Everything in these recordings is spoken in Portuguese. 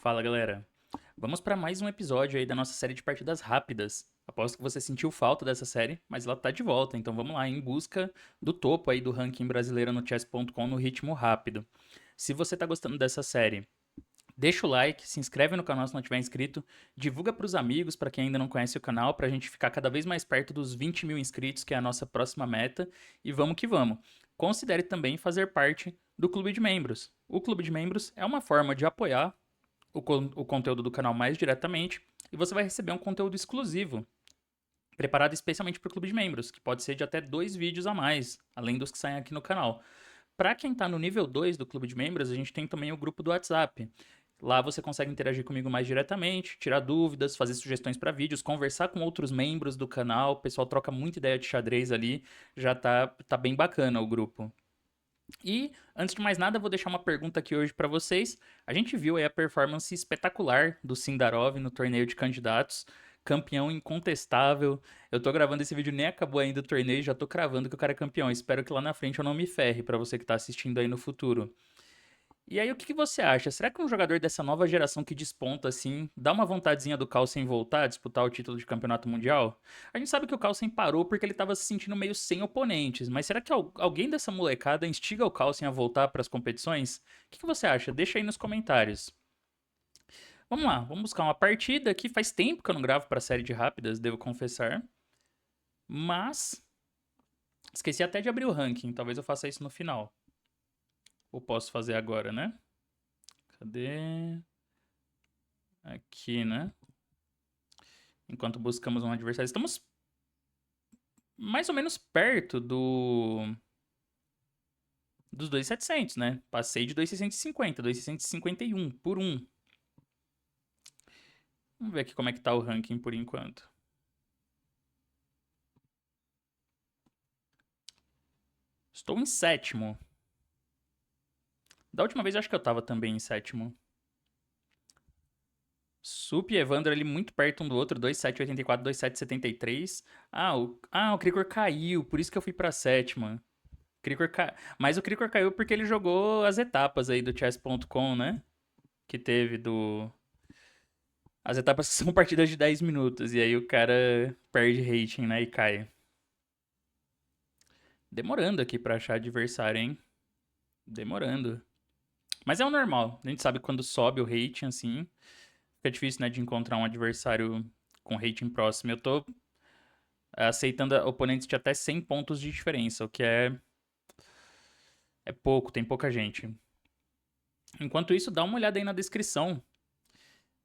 Fala, galera. Vamos para mais um episódio aí da nossa série de partidas rápidas. Aposto que você sentiu falta dessa série, mas ela tá de volta, então vamos lá, em busca do topo aí do ranking brasileiro no chess.com no ritmo rápido. Se você tá gostando dessa série, deixa o like, se inscreve no canal se não tiver inscrito, divulga pros amigos, para quem ainda não conhece o canal, pra gente ficar cada vez mais perto dos 20 mil inscritos, que é a nossa próxima meta, e vamos que vamos. Considere também fazer parte do Clube de Membros. O Clube de Membros é uma forma de apoiar o conteúdo do canal mais diretamente e você vai receber um conteúdo exclusivo, preparado especialmente para o clube de membros, que pode ser de até 2 vídeos a mais, além dos que saem aqui no canal. Para quem está no nível 2 do clube de membros, a gente tem também o grupo do WhatsApp. Lá você consegue interagir comigo mais diretamente, tirar dúvidas, fazer sugestões para vídeos, conversar com outros membros do canal. O pessoal troca muita ideia de xadrez ali, já tá bem bacana o grupo. E, antes de mais nada, vou deixar uma pergunta aqui hoje para vocês. A gente viu aí a performance espetacular do Sindarov no torneio de candidatos, campeão incontestável. Eu tô gravando esse vídeo, nem acabou ainda o torneio, já tô cravando que o cara é campeão. Espero que lá na frente eu não me ferre para você que tá assistindo aí no futuro. E aí, o que você acha? Será que um jogador dessa nova geração que desponta assim, dá uma vontadezinha do Carlsen voltar a disputar o título de campeonato mundial? A gente sabe que o Carlsen parou porque ele estava se sentindo meio sem oponentes, mas será que alguém dessa molecada instiga o Carlsen a voltar para as competições? O que você acha? Deixa aí nos comentários. Vamos lá, vamos buscar uma partida aqui. Faz tempo que eu não gravo para série de rápidas, devo confessar. Mas esqueci até de abrir o ranking, talvez eu faça isso no final. Ou posso fazer agora, né? Cadê? Aqui, né? Enquanto buscamos um adversário. Estamos mais ou menos perto dos 2.700, né? Passei de 2.650, 2.651 por 1. Vamos ver aqui como é que tá o ranking por enquanto. Estou em sétimo. Da última vez eu acho que eu tava também em sétimo. Sup e Evandro ali muito perto um do outro, 2.784, 2.773. O Krikor caiu, por isso que eu fui pra sétima. Mas o Krikor caiu porque ele jogou as etapas aí do chess.com, né? Que teve do... As etapas são partidas de 10 minutos, e aí o cara perde rating, né? E cai. Demorando aqui pra achar adversário, hein? Demorando. Mas é o normal. A gente sabe que quando sobe o rating, assim, fica difícil, né, de encontrar um adversário com rating próximo. Eu tô aceitando oponentes de até 100 pontos de diferença, o que é pouco, tem pouca gente. Enquanto isso, dá uma olhada aí na descrição.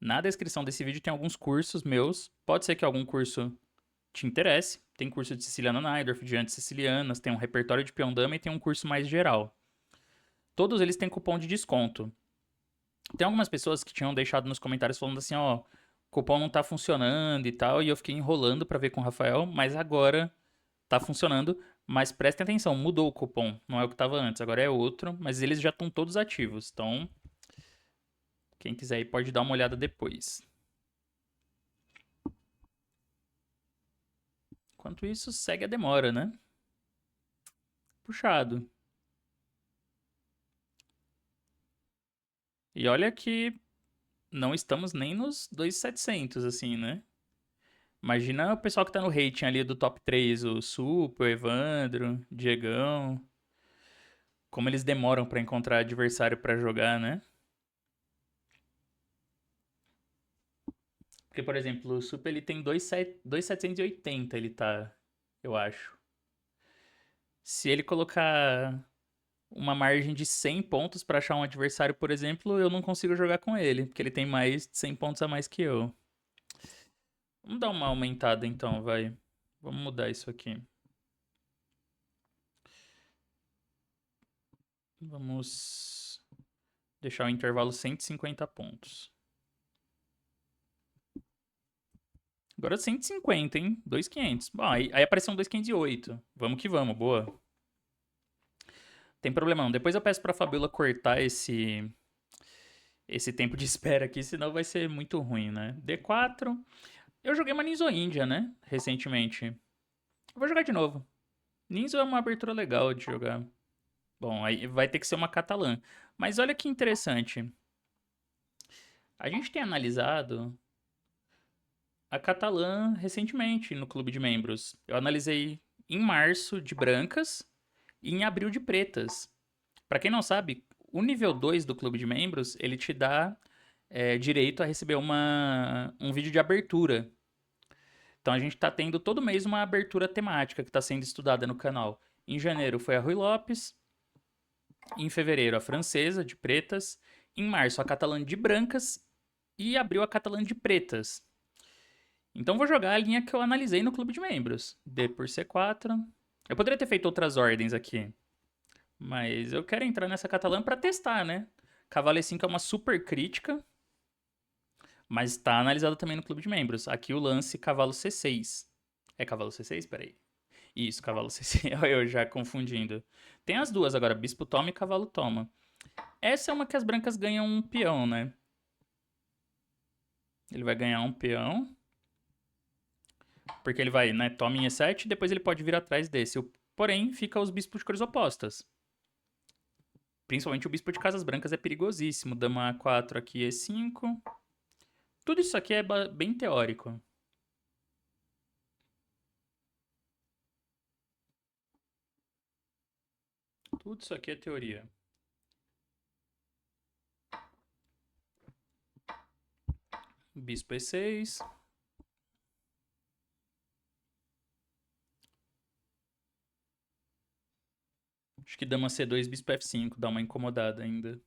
Na descrição desse vídeo tem alguns cursos meus. Pode ser que algum curso te interesse. Tem curso de Siciliana Najdorf, de Antes Sicilianas, tem um repertório de peão dama e tem um curso mais geral. Todos eles têm cupom de desconto. Tem algumas pessoas que tinham deixado nos comentários falando assim, ó, o cupom não tá funcionando e tal, e eu fiquei enrolando pra ver com o Rafael, mas agora tá funcionando. Mas prestem atenção, mudou o cupom, não é o que tava antes, agora é outro, mas eles já estão todos ativos, então quem quiser aí pode dar uma olhada depois. Enquanto isso, segue a demora, né? Puxado. E olha que não estamos nem nos 2.700, assim, né? Imagina o pessoal que tá no rating ali do top 3, o Supo, o Evandro, Diegão. Como eles demoram pra encontrar adversário pra jogar, né? Porque, por exemplo, o Supo ele tem 2.780, ele tá, eu acho. Se ele colocar uma margem de 100 pontos pra achar um adversário, por exemplo, eu não consigo jogar com ele, porque ele tem mais de 100 pontos a mais que eu. Vamos dar uma aumentada então, vai. Vamos mudar isso aqui. Vamos deixar o intervalo 150 pontos. Agora 150, hein? 2.500. Bom, aí apareceu um 2.508. Vamos que vamos, boa. Tem problema não. Depois eu peço pra Fabiola cortar esse tempo de espera aqui, senão vai ser muito ruim, né? D4. Eu joguei uma Ninja Índia, né? Recentemente. Eu vou jogar de novo. Ninja é uma abertura legal de jogar. Bom, aí vai ter que ser uma catalã. Mas olha que interessante. A gente tem analisado a Catalã recentemente no clube de membros. Eu analisei em março de brancas e em abril de pretas. Pra quem não sabe, o nível 2 do clube de membros, ele te dá direito a receber um vídeo de abertura. Então a gente tá tendo todo mês uma abertura temática que tá sendo estudada no canal. Em janeiro foi a Rui Lopes, em fevereiro a francesa, de pretas, em março a catalã de brancas e abril a catalã de pretas. Então vou jogar a linha que eu analisei no clube de membros. D por C4. Eu poderia ter feito outras ordens aqui, mas eu quero entrar nessa catalã pra testar, né? Cavalo E5 é uma super crítica, mas tá analisado também no clube de membros. Aqui o lance cavalo C6. É cavalo C6? Peraí. Isso, cavalo C6. Eu já confundindo. Tem as duas agora, bispo toma e cavalo toma. Essa é uma que as brancas ganham um peão, né? Ele vai ganhar um peão. Porque ele vai, né, toma em E7 e depois ele pode vir atrás desse. Porém, fica os bispos de cores opostas. Principalmente o bispo de casas brancas é perigosíssimo. Dama A4 aqui, E5. Tudo isso aqui é bem teórico. Tudo isso aqui é teoria. Bispo E6. Acho que dama C2, bispo F5, dá uma incomodada ainda.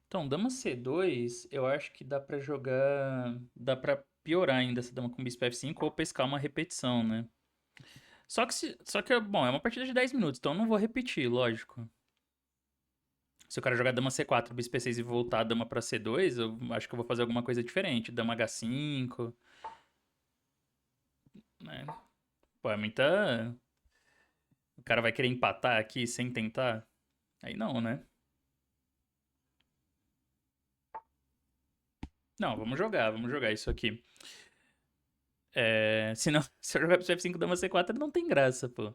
Então, dama C2, eu acho que dá pra jogar... Dá pra piorar ainda essa dama com bispo F5 ou pescar uma repetição, né? Bom, é uma partida de 10 minutos, então eu não vou repetir, lógico. Se o cara jogar dama C4, bispo E6 e voltar a dama pra C2, eu acho que eu vou fazer alguma coisa diferente. Dama H5, né? Pô, é muita... O cara vai querer empatar aqui sem tentar? Aí não, né? Não, vamos jogar isso aqui. Se, não, se eu jogar pro F5 dama C4, não tem graça, pô.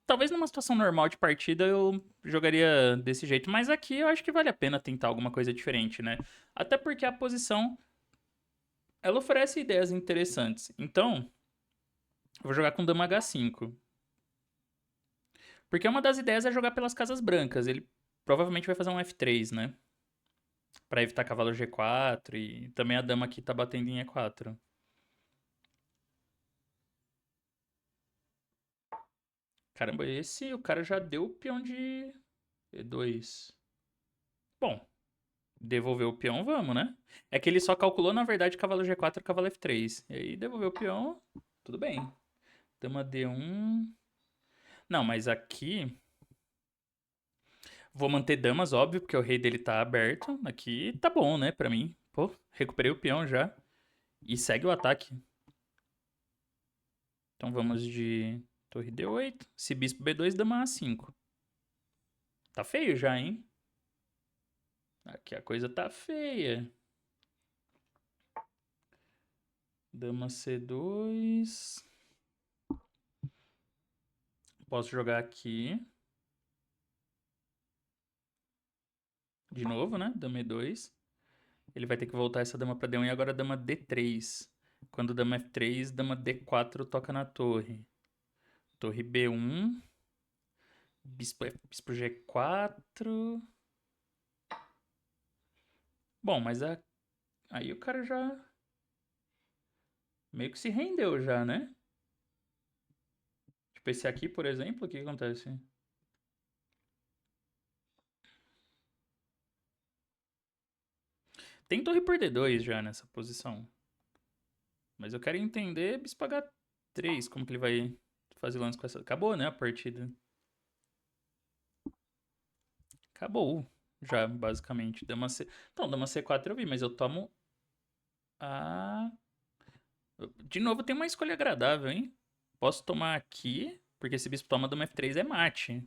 Talvez numa situação normal de partida eu jogaria desse jeito, mas aqui eu acho que vale a pena tentar alguma coisa diferente, né? Até porque a posição, ela oferece ideias interessantes. Então, eu vou jogar com dama H5. Porque uma das ideias é jogar pelas casas brancas. Ele provavelmente vai fazer um F3, né? Pra evitar cavalo G4 e também a dama aqui tá batendo em E4. Caramba, esse o cara já deu o peão de E2. Bom, devolver o peão, vamos, né? É que ele só calculou, na verdade, cavalo G4 e cavalo F3. E aí, devolver o peão, tudo bem. Dama D1. Não, mas aqui... Vou manter damas, óbvio, porque o rei dele tá aberto. Aqui tá bom, né, pra mim. Pô, recuperei o peão já. E segue o ataque. Então vamos de torre D8. Se bispo B2, dama A5. Tá feio já, hein? Aqui a coisa tá feia. Dama C2. Posso jogar aqui. De novo, né? Dama E2. Ele vai ter que voltar essa dama pra D1 e agora dama D3. Quando dama F3, dama D4 toca na torre. Torre B1. Bispo G4. Bom, mas aí o cara já meio que se rendeu já, né? Tipo, esse aqui, por exemplo, o que acontece? Tem torre por D2 já nessa posição. Mas eu quero entender bispo H3, como que ele vai fazer lance com essa... Acabou, né, a partida. Acabou, já, basicamente. Dama C... Então, dama C4 eu vi, mas eu tomo a... De novo, tem uma escolha agradável, hein? Posso tomar aqui, porque esse bispo toma dama F3 é mate.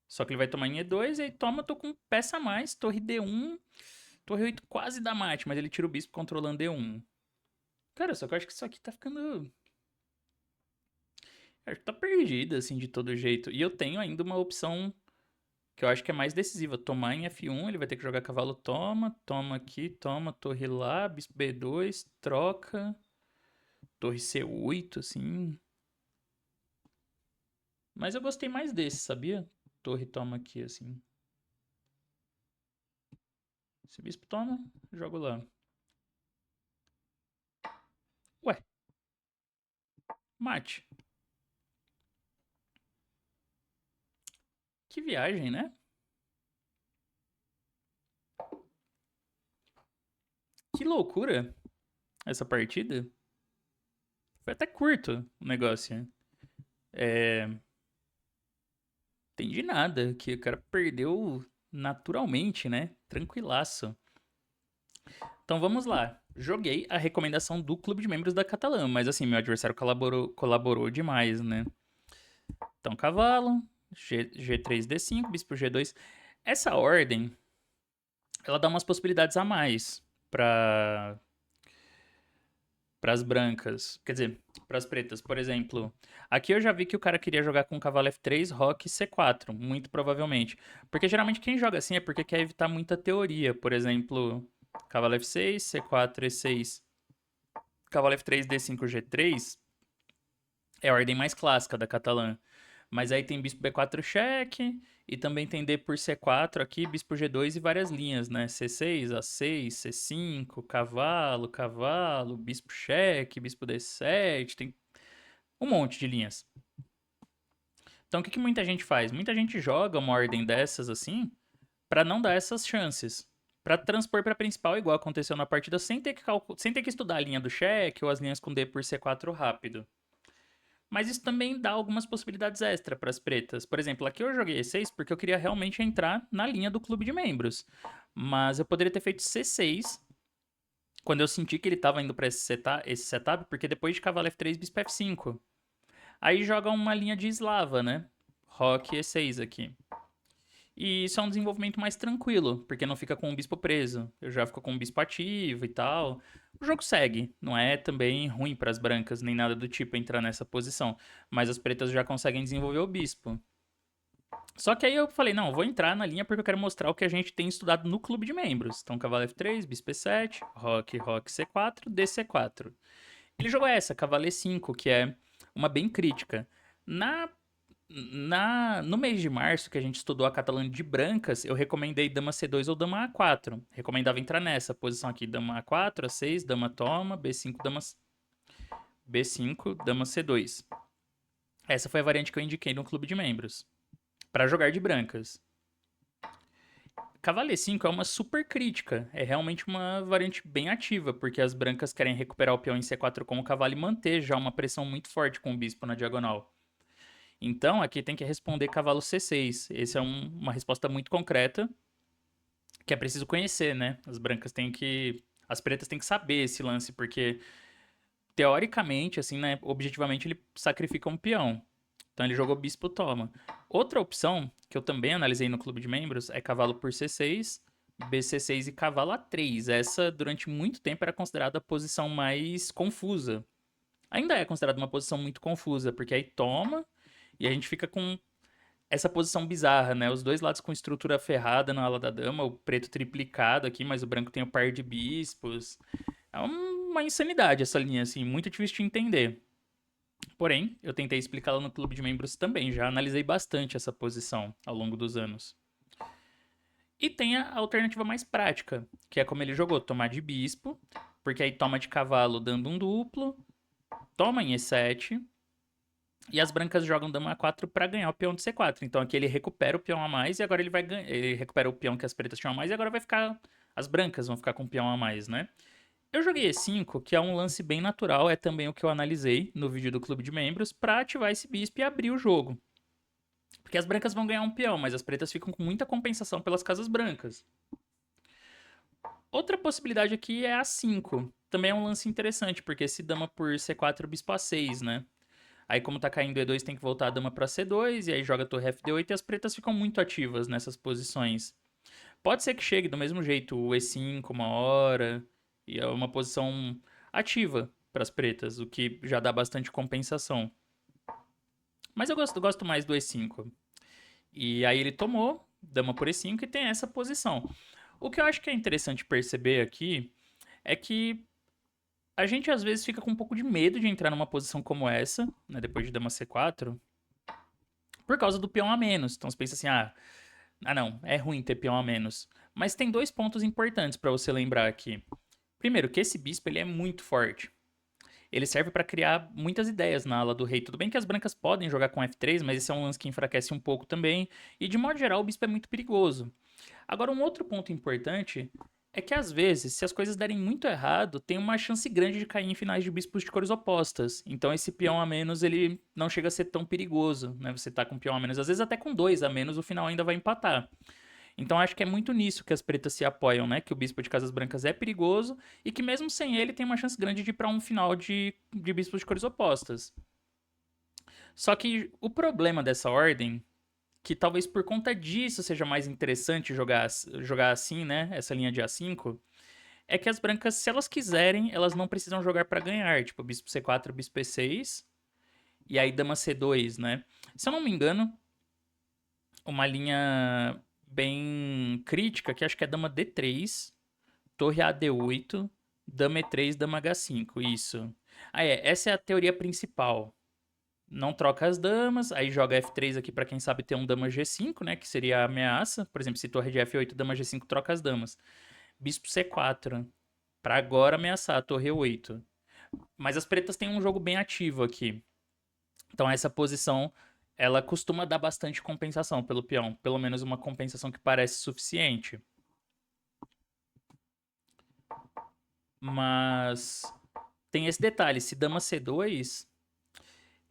Só que ele vai tomar em E2 e aí toma, tô com peça a mais, torre D1, torre 8 quase dá mate, mas ele tira o bispo controlando D1. Cara, só que eu acho que isso aqui tá ficando Acho que tá perdida, assim, de todo jeito. E eu tenho ainda uma opção que eu acho que é mais decisiva. Tomar em F1, ele vai ter que jogar cavalo toma, toma aqui, toma, torre lá, bispo B2, troca, torre C8, assim. Mas eu gostei mais desse, sabia? Torre toma aqui, assim. Se bispo toma, jogo lá. Ué, mate. Que viagem, né? Que loucura essa partida. Foi até curto o negócio. É. Entendi nada. Que o cara perdeu naturalmente, né? Tranquilaço. Então vamos lá. Joguei a recomendação do clube de membros da Catalã, mas assim, meu adversário colaborou demais, né? Então, cavalo, G3, D5, bispo G2. Essa ordem, ela dá umas possibilidades a mais para as brancas. Quer dizer, para as pretas. Por exemplo, aqui eu já vi que o cara queria jogar com cavalo F3, roque C4, muito provavelmente. Porque geralmente quem joga assim é porque quer evitar muita teoria. Por exemplo, cavalo F6, C4, E6, cavalo F3, D5, G3 é a ordem mais clássica da catalã. Mas aí tem bispo B4 cheque, e também tem D por C4 aqui, bispo G2 e várias linhas, né? C6, A6, C5, cavalo, cavalo, bispo cheque, bispo D7, tem um monte de linhas. Então o que muita gente faz? Muita gente joga uma ordem dessas assim, para não dar essas chances. Para transpor para principal, igual aconteceu na partida, sem ter que estudar a linha do cheque ou as linhas com D por C4 rápido. Mas isso também dá algumas possibilidades extra para as pretas. Por exemplo, aqui eu joguei E6 porque eu queria realmente entrar na linha do clube de membros. Mas eu poderia ter feito C6 quando eu senti que ele estava indo para esse setup, porque depois de cavalo F3, bispo F5. Aí joga uma linha de eslava, né? Roque E6 aqui. E isso é um desenvolvimento mais tranquilo, porque não fica com o bispo preso. Eu já fico com o bispo ativo e tal. O jogo segue. Não é também ruim para as brancas, nem nada do tipo entrar nessa posição. Mas as pretas já conseguem desenvolver o bispo. Só que aí eu falei, não, eu vou entrar na linha porque eu quero mostrar o que a gente tem estudado no clube de membros. Então, cavalo F3, bispo E7, roque C4, DC4. Ele jogou essa, cavalo E5, que é uma bem crítica. Na no mês de março, que a gente estudou a Catalã de brancas, eu recomendei dama C2 ou dama A4. Recomendava entrar nessa posição aqui, dama A4, A6, dama toma, B5, dama C2. Essa foi a variante que eu indiquei no clube de membros, para jogar de brancas. Cavalo E5 é uma super crítica, é realmente uma variante bem ativa, porque as brancas querem recuperar o peão em C4 com o cavalo e manter já uma pressão muito forte com o bispo na diagonal. Então, aqui tem que responder cavalo C6. Essa é uma resposta muito concreta, que é preciso conhecer, né? As pretas têm que saber esse lance, porque teoricamente, assim, né? Objetivamente, ele sacrifica um peão. Então ele jogou bispo toma. Outra opção, que eu também analisei no clube de membros, é cavalo por C6, BC6 e cavalo A3. Essa, durante muito tempo, era considerada a posição mais confusa. Ainda é considerada uma posição muito confusa, porque aí toma e a gente fica com essa posição bizarra, né? Os dois lados com estrutura ferrada na ala da dama, o preto triplicado aqui, mas o branco tem o par de bispos. É uma insanidade essa linha, assim, muito difícil de entender. Porém, eu tentei explicá-la no clube de membros também, já analisei bastante essa posição ao longo dos anos. E tem a alternativa mais prática, que é como ele jogou, tomar de bispo, porque aí toma de cavalo dando um duplo, toma em E7, e as brancas jogam dama A4 para ganhar o peão de C4. Então aqui ele recupera o peão a mais e agora ele vai ganhar. Ele recupera o peão que as pretas tinham a mais e agora vai ficar. As brancas vão ficar com o peão a mais, né? Eu joguei E5, que é um lance bem natural, é também o que eu analisei no vídeo do clube de membros, para ativar esse bispo e abrir o jogo. Porque as brancas vão ganhar um peão, mas as pretas ficam com muita compensação pelas casas brancas. Outra possibilidade aqui é A5. Também é um lance interessante, porque se dama por C4, bispo A6, né? Aí, como tá caindo E2, tem que voltar a dama pra C2, e aí joga a torre FD8 e as pretas ficam muito ativas nessas posições. Pode ser que chegue do mesmo jeito, o E5 uma hora, e é uma posição ativa para as pretas, o que já dá bastante compensação. Mas eu gosto mais do E5. E aí ele tomou dama por E5 e tem essa posição. O que eu acho que é interessante perceber aqui é que a gente às vezes fica com um pouco de medo de entrar numa posição como essa, né, depois de dama C4, por causa do peão a menos. Então você pensa assim, não, é ruim ter peão a menos. Mas tem dois pontos importantes para você lembrar aqui. Primeiro, que esse bispo ele é muito forte. Ele serve para criar muitas ideias na ala do rei. Tudo bem que as brancas podem jogar com F3, mas esse é um lance que enfraquece um pouco também. E de modo geral, o bispo é muito perigoso. Agora, um outro ponto importante é que às vezes, se as coisas derem muito errado, tem uma chance grande de cair em finais de bispos de cores opostas. Então esse peão a menos, ele não chega a ser tão perigoso, né? Você tá com peão a menos, às vezes até com dois a menos, o final ainda vai empatar. Então acho que é muito nisso que as pretas se apoiam, né? Que o bispo de casas brancas é perigoso e que mesmo sem ele tem uma chance grande de ir pra um final de bispos de cores opostas. Só que o problema dessa ordem, que talvez por conta disso seja mais interessante jogar assim, né? Essa linha de A5, é que as brancas, se elas quiserem, elas não precisam jogar pra ganhar. Tipo, bispo C4, bispo E6, e aí dama C2, né? Se eu não me engano, uma linha bem crítica, que acho que é dama D3, torre A D8, dama E3, dama H5, isso. Essa é a teoria principal. Não troca as damas, aí joga F3 aqui pra quem sabe ter um dama G5, né, que seria a ameaça. Por exemplo, se torre de F8, dama G5, troca as damas. Bispo C4, pra agora ameaçar a torre E8. Mas as pretas têm um jogo bem ativo aqui. Então essa posição, ela costuma dar bastante compensação pelo peão. Pelo menos uma compensação que parece suficiente. Mas tem esse detalhe, se dama C2,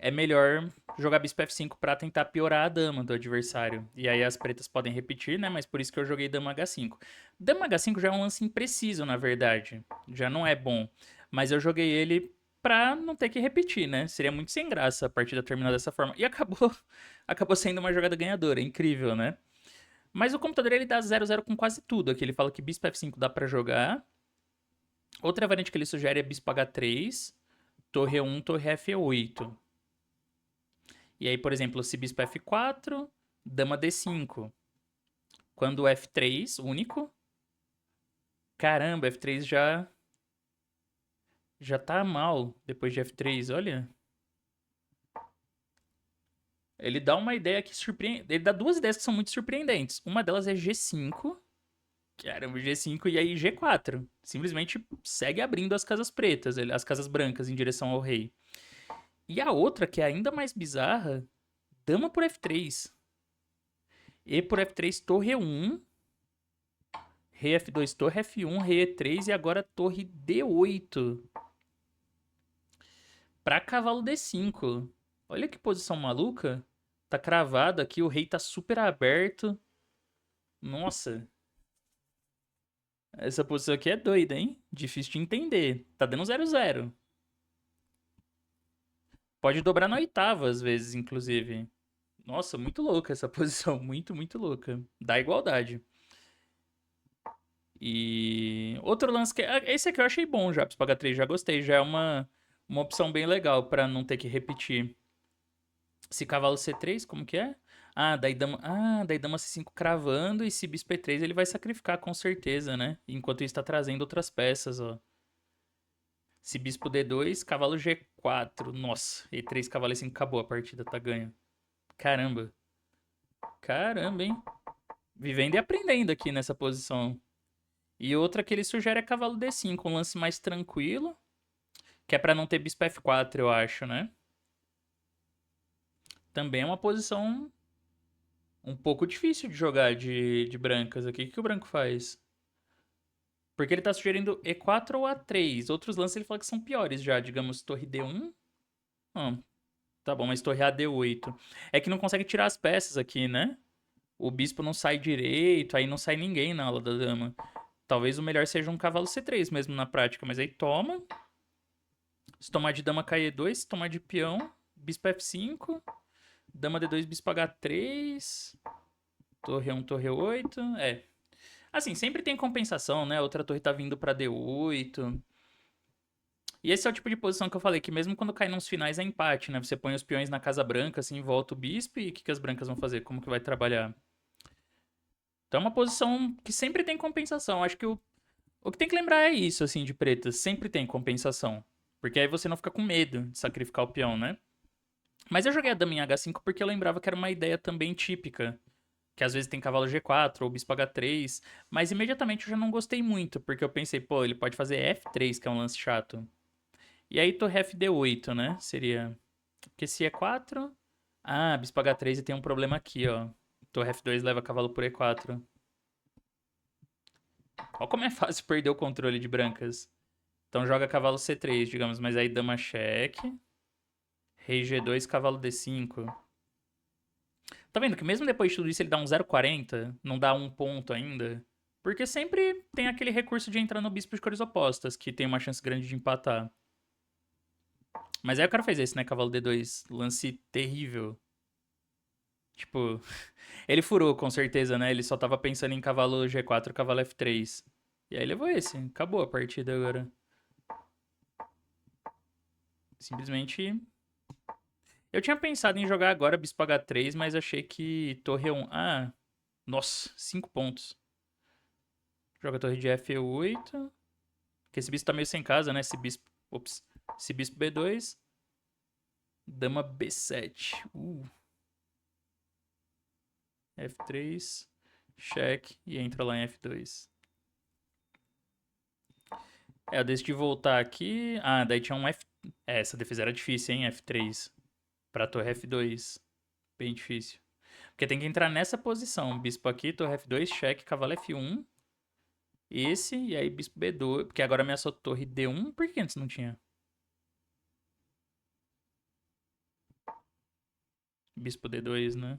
é melhor jogar bispo F5 pra tentar piorar a dama do adversário. E aí as pretas podem repetir, né? Mas por isso que eu joguei dama H5. Dama H5 já é um lance impreciso, na verdade. Já não é bom. Mas eu joguei ele pra não ter que repetir, né? Seria muito sem graça a partida terminar dessa forma. E acabou sendo uma jogada ganhadora. Incrível, né? Mas o computador ele dá 0-0 com quase tudo. Aqui ele fala que bispo F5 dá pra jogar. Outra variante que ele sugere é bispo H3, torre E1, torre F8. E aí, por exemplo, se bispo F4, dama D5. Quando F3, único. Caramba, F3 já tá mal depois de F3, olha. Ele dá uma ideia que surpreende. Ele dá duas ideias que são muito surpreendentes. Uma delas é G5. Caramba, G5 e aí G4. Simplesmente segue abrindo as casas pretas, as casas brancas em direção ao rei. E a outra, que é ainda mais bizarra, dama por F3. E por F3, torre E1. Rei F2, torre F1, rei E3 e agora torre D8. Pra cavalo D5. Olha que posição maluca. Tá cravado aqui, o rei tá super aberto. Nossa, essa posição aqui é doida, hein? Difícil de entender. Tá dando 0-0. Pode dobrar na oitava às vezes, inclusive. Nossa, muito louca essa posição. Muito, muito louca. Dá igualdade. E outro lance que. Esse aqui eu achei bom já, pro H3, já gostei. Já é uma opção bem legal pra não ter que repetir. Se cavalo C3, como que é? Daí dama C5 cravando e se bispo E3 ele vai sacrificar com certeza, né? Enquanto isso tá trazendo outras peças, ó. Se bispo D2, cavalo G4. Nossa, E3, cavalo E5, acabou a partida, tá ganho. Caramba. Caramba, hein? Vivendo e aprendendo aqui nessa posição. E outra que ele sugere é cavalo D5, um lance mais tranquilo. Que é pra não ter bispo F4, eu acho, né? Também é uma posição um pouco difícil de jogar de brancas aqui. O que o branco faz? Porque ele tá sugerindo E4 ou A3. Outros lances ele fala que são piores já. Digamos, torre D1. Ah, tá bom, mas torre AD8. É que não consegue tirar as peças aqui, né? O bispo não sai direito, aí não sai ninguém na ala da dama. Talvez o melhor seja um cavalo C3 mesmo na prática, mas aí toma. Se tomar de dama cai E2, se tomar de peão, bispo F5, dama D2, bispo H3, torre 1, torre 8. Assim, sempre tem compensação, né? Outra torre tá vindo pra D8. E esse é o tipo de posição que eu falei, que mesmo quando cai nos finais é empate, né? Você põe os peões na casa branca, assim, volta o bispo, e o que as brancas vão fazer? Como que vai trabalhar? Então é uma posição que sempre tem compensação. Acho que o que tem que lembrar é isso, assim, de pretas. Sempre tem compensação. Porque aí você não fica com medo de sacrificar o peão, né? Mas eu joguei a dama em H5 porque eu lembrava que era uma ideia também típica. Que às vezes tem cavalo G4 ou bispo H3. Mas imediatamente eu já não gostei muito, porque eu pensei, pô, ele pode fazer F3, que é um lance chato. E aí torre FD8, né? Seria. Porque se é 4. Ah, bispo H3 e tem um problema aqui, ó. Torre F2 leva cavalo por E4. Olha como é fácil perder o controle de brancas. Então joga cavalo C3, digamos, mas aí dama cheque. Rei G2, cavalo D5. Tá vendo que mesmo depois de tudo isso ele dá um 0,40, não dá um ponto ainda? Porque sempre tem aquele recurso de entrar no bispo de cores opostas, que tem uma chance grande de empatar. Mas aí o cara fez esse, né? Cavalo D2. Lance terrível. Tipo, ele furou com certeza, né? Ele só tava pensando em cavalo G4, cavalo F3. E aí levou esse. Acabou a partida agora. Simplesmente. Eu tinha pensado em jogar agora bispo H3, mas achei que torre 1. Ah, nossa, 5 pontos. Joga torre de F8. Porque esse bispo tá meio sem casa, né? Esse bispo. Ops. Esse bispo B2. Dama B7. F3. Cheque. E entra lá em F2. Eu decidi voltar aqui. Ah, daí tinha um F. Essa defesa era difícil, hein? F3. Pra torre F2. Bem difícil. Porque tem que entrar nessa posição. Bispo aqui, torre F2, cheque, cavalo F1. Esse, e aí bispo B2. Porque agora ameaçou torre D1. Por que antes não tinha? Bispo D2, né?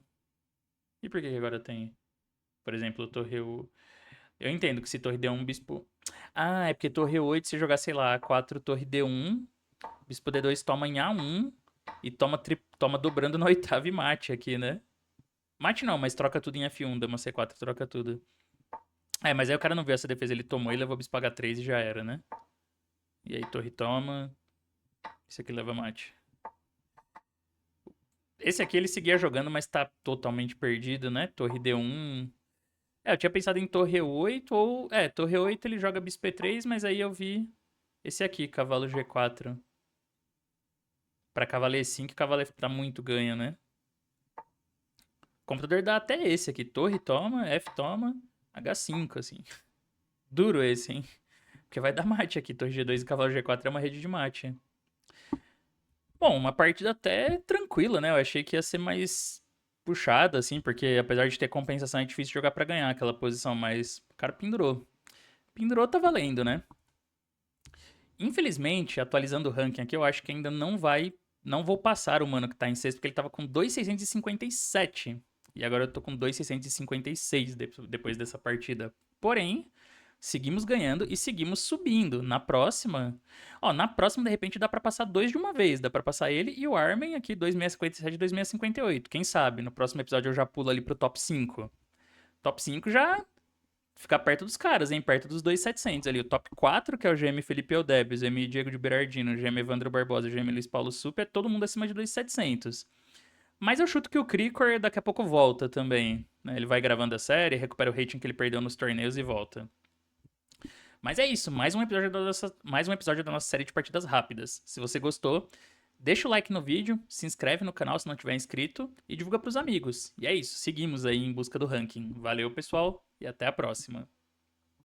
E por que agora tem? Por exemplo, torre U. Eu entendo que se torre D1, bispo. Ah, é porque torre 8, se jogar, sei lá, 4 torre D1, bispo D2 toma em A1 e toma dobrando na oitava e mate aqui, né? Mate não, mas troca tudo em F1, dama C4, troca tudo. É, mas aí o cara não viu essa defesa, ele tomou e levou bispo H3 e já era, né? E aí torre toma. Esse aqui leva mate. Esse aqui ele seguia jogando, mas tá totalmente perdido, né? Torre D1. É, eu tinha pensado em torre 8 ou... É, torre 8 ele joga bispo E3, mas aí eu vi esse aqui, cavalo G4. Pra cavalo E5, cavalo F tá muito ganho, né? O computador dá até esse aqui. Torre toma, F toma, H5, assim. Duro esse, hein? Porque vai dar mate aqui. Torre G2 e cavalo G4 é uma rede de mate. Bom, uma partida até tranquila, né? Eu achei que ia ser mais puxada, assim, porque apesar de ter compensação, é difícil jogar pra ganhar aquela posição, mas o cara pendurou. Pendurou tá valendo, né? Infelizmente, atualizando o ranking aqui, eu acho que ainda não vai. Não vou passar o mano que tá em sexto, porque ele tava com 2.657. E agora eu tô com 2.656 depois dessa partida. Porém, seguimos ganhando e seguimos subindo. Na próxima. Ó, na próxima, de repente, dá pra passar dois de uma vez. Dá pra passar ele e o Armin aqui, 2.657 e 2.658. Quem sabe? No próximo episódio eu já pulo ali pro top 5. Top 5 já ficar perto dos caras, hein? Perto dos 2.700 ali. O top 4, que é o GM Felipe Eudebes, o GM Diego de Berardino, o GM Evandro Barbosa, o GM Luiz Paulo Super, é todo mundo acima de 2.700. Mas eu chuto que o Krikor daqui a pouco volta também. Né? Ele vai gravando a série, recupera o rating que ele perdeu nos torneios e volta. Mas é isso, mais um episódio da nossa série de partidas rápidas. Se você gostou, deixa o like no vídeo, se inscreve no canal se não tiver inscrito e divulga pros amigos. E é isso, seguimos aí em busca do ranking. Valeu, pessoal, e até a próxima.